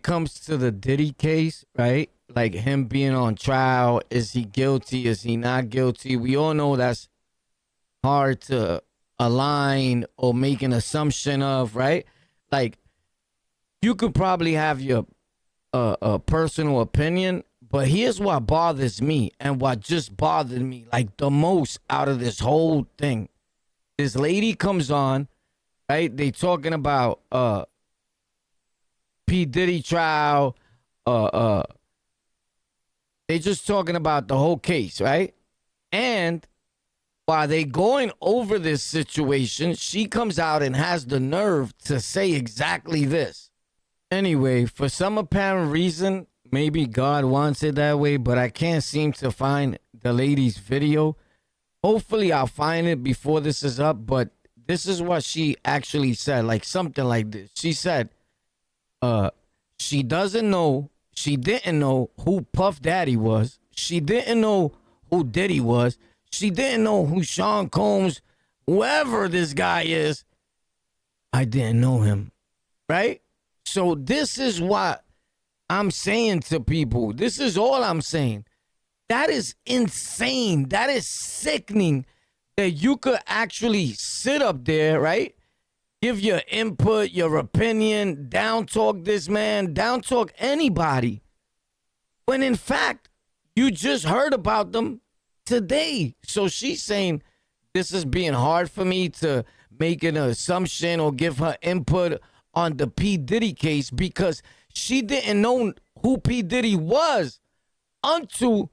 comes to the Diddy case, right? Like him being on trial, is he guilty? Is he not guilty? We all know that's hard to align or make an assumption of, right? Like you could probably have your personal opinion, but here's what bothers me and what just bothered me like the most out of this whole thing. This lady comes on, right? They talking about P. Diddy trial, they just talking about the whole case, right? And while they going over this situation, she comes out and has the nerve to say exactly this. Anyway, for some apparent reason, maybe God wants it that way, but I can't seem to find the lady's video. Hopefully I'll find it before this is up, but this is what she actually said, like something like this. She said, she didn't know who Puff Daddy was. She didn't know who Diddy was. She didn't know who Sean Combs, whoever this guy is. I didn't know him, right? So this is what I'm saying to people. This is all I'm saying. That is insane. That is sickening that you could actually sit up there, right? Give your input, your opinion, down talk this man, down talk anybody. When in fact, you just heard about them today. So she's saying this is being hard for me to make an assumption or give her input on the P. Diddy case because she didn't know who P. Diddy was until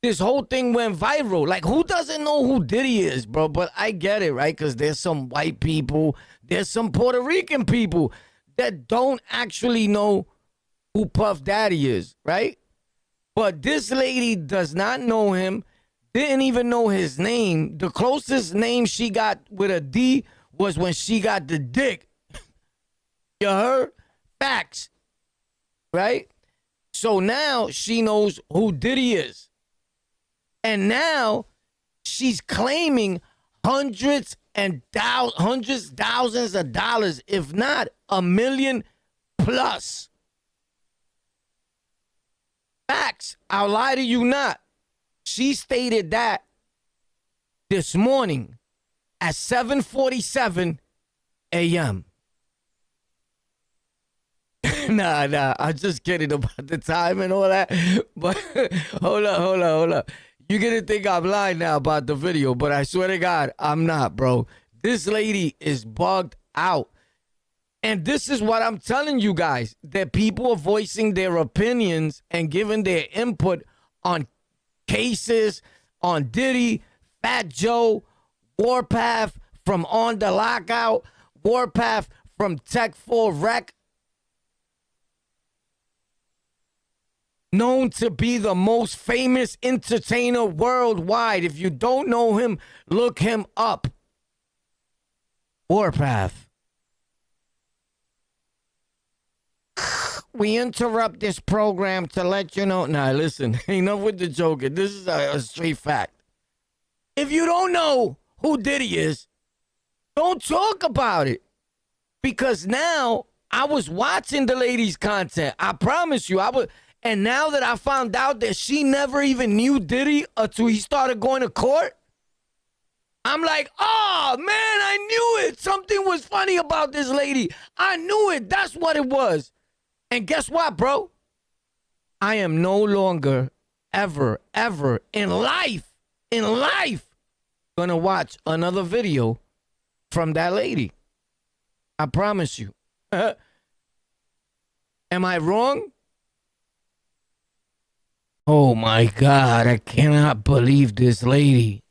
this whole thing went viral. Like, who doesn't know who Diddy is, bro? But I get it, right? Because there's some white people, there's some Puerto Rican people that don't actually know who Puff Daddy is, right? But this lady does not know him, didn't even know his name. The closest name she got with a D was when she got the dick. You heard? Facts. Right? So now she knows who Diddy is. And now she's claiming hundreds, thousands of dollars, if not $1 million plus. Facts. I'll lie to you not. She stated that this morning at 7:47 a.m. Nah, I'm just kidding about the time and all that. But hold up. You're going to think I'm lying now about the video, but I swear to God, I'm not, bro. This lady is bugged out. And this is what I'm telling you guys, that people are voicing their opinions and giving their input on cases, on Diddy, Fat Joe, Warpath from On the Lockout, Warpath from Tech 4 Rec. Known to be the most famous entertainer worldwide. If you don't know him, look him up. Warpath. We interrupt this program to let you know. Nah, listen, enough with the joking. This is a straight fact. If you don't know who Diddy is, don't talk about it. Because now I was watching the lady's content. I promise you, I was. And now that I found out that she never even knew Diddy until he started going to court, I'm like, oh, man, I knew it. Something was funny about this lady. I knew it. That's what it was. And guess what, bro? I am no longer, ever in life, gonna watch another video from that lady. I promise you. Am I wrong? Oh my God, I cannot believe this lady.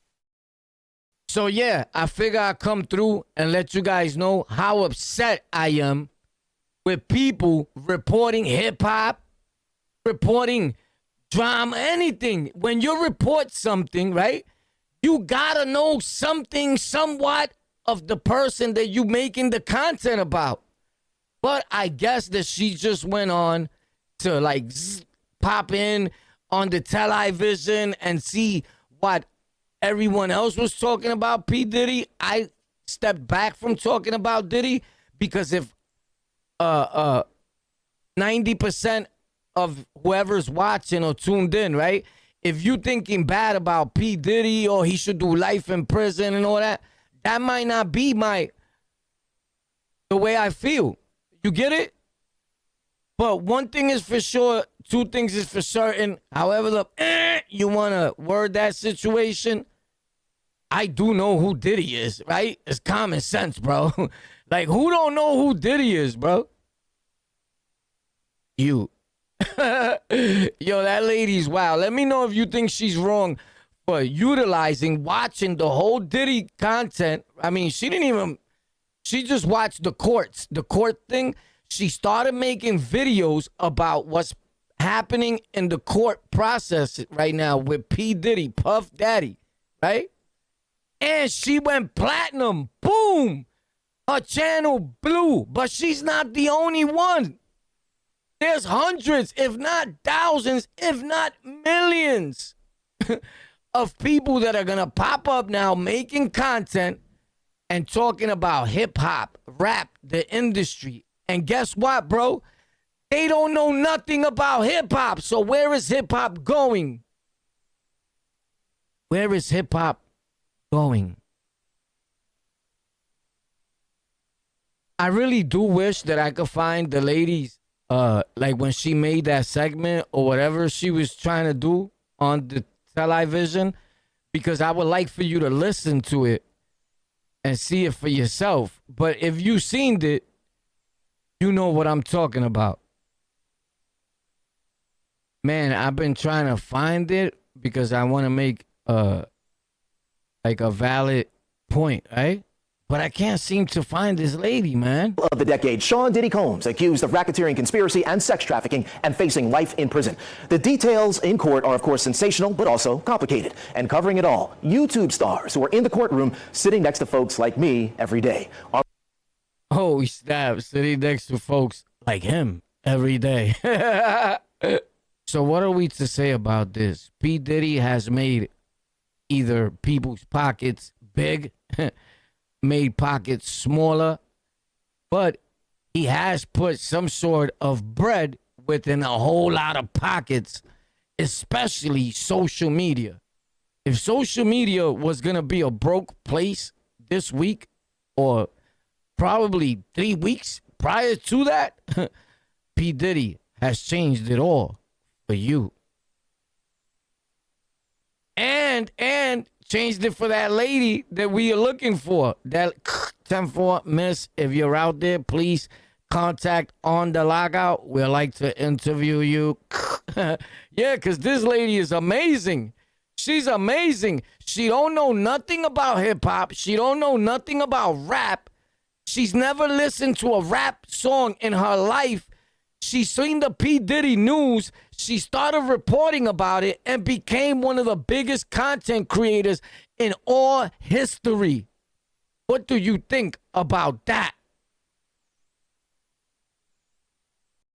So yeah, I figure I'll come through and let you guys know how upset I am with people reporting hip-hop, reporting drama, anything. When you report something, right, you gotta know something somewhat of the person that you making the content about. But I guess that she just went on to like pop in on the television and see what everyone else was talking about P. Diddy. I stepped back from talking about Diddy because if 90% of whoever's watching or tuned in, right? If you thinking bad about P. Diddy or he should do life in prison and all that, that might not be the way I feel. You get it? But one thing is for sure, two things is for certain. However you want to word that situation, I do know who Diddy is, right? It's common sense, bro. Like, who don't know who Diddy is, bro? You. Yo, that lady's wild. Let me know if you think she's wrong for watching the whole Diddy content. I mean, she just watched the court thing. She started making videos about what's happening in the court process right now with P. Diddy, Puff Daddy, right? And she went platinum. Boom. Her channel blew. But she's not the only one. There's hundreds, if not thousands, if not millions of people that are going to pop up now making content and talking about hip hop, rap, the industry. And guess what, bro? They don't know nothing about hip hop. So where is hip hop going? Where is hip hop going? I really do wish that I could find the ladies, like when she made that segment or whatever she was trying to do on the television, because I would like for you to listen to it and see it for yourself. But if you seen it, you know what I'm talking about. Man, I've been trying to find it because I want to make like a valid point, right? But I can't seem to find this lady, man. Of the decade, Sean Diddy Combs accused of racketeering conspiracy and sex trafficking and facing life in prison. The details in court are, of course, sensational, but also complicated. And covering it all, YouTube stars who are in the courtroom sitting next to folks like me every day. Oh, snap, sitting next to folks like him every day. So what are we to say about this? P. Diddy has made either people's pockets big, made pockets smaller, but he has put some sort of bread within a whole lot of pockets, especially social media. If social media was going to be a broke place this week, or probably 3 weeks prior to that, P. Diddy has changed it all for you. And changed it for that lady that we are looking for. That 10-4 miss. If you're out there, please contact On The Lockout. We'd like to interview you. Yeah, because this lady is amazing. She's amazing. She don't know nothing about hip-hop. She don't know nothing about rap. She's never listened to a rap song in her life. She's seen the P. Diddy news. She started reporting about it and became one of the biggest content creators in all history. What do you think about that?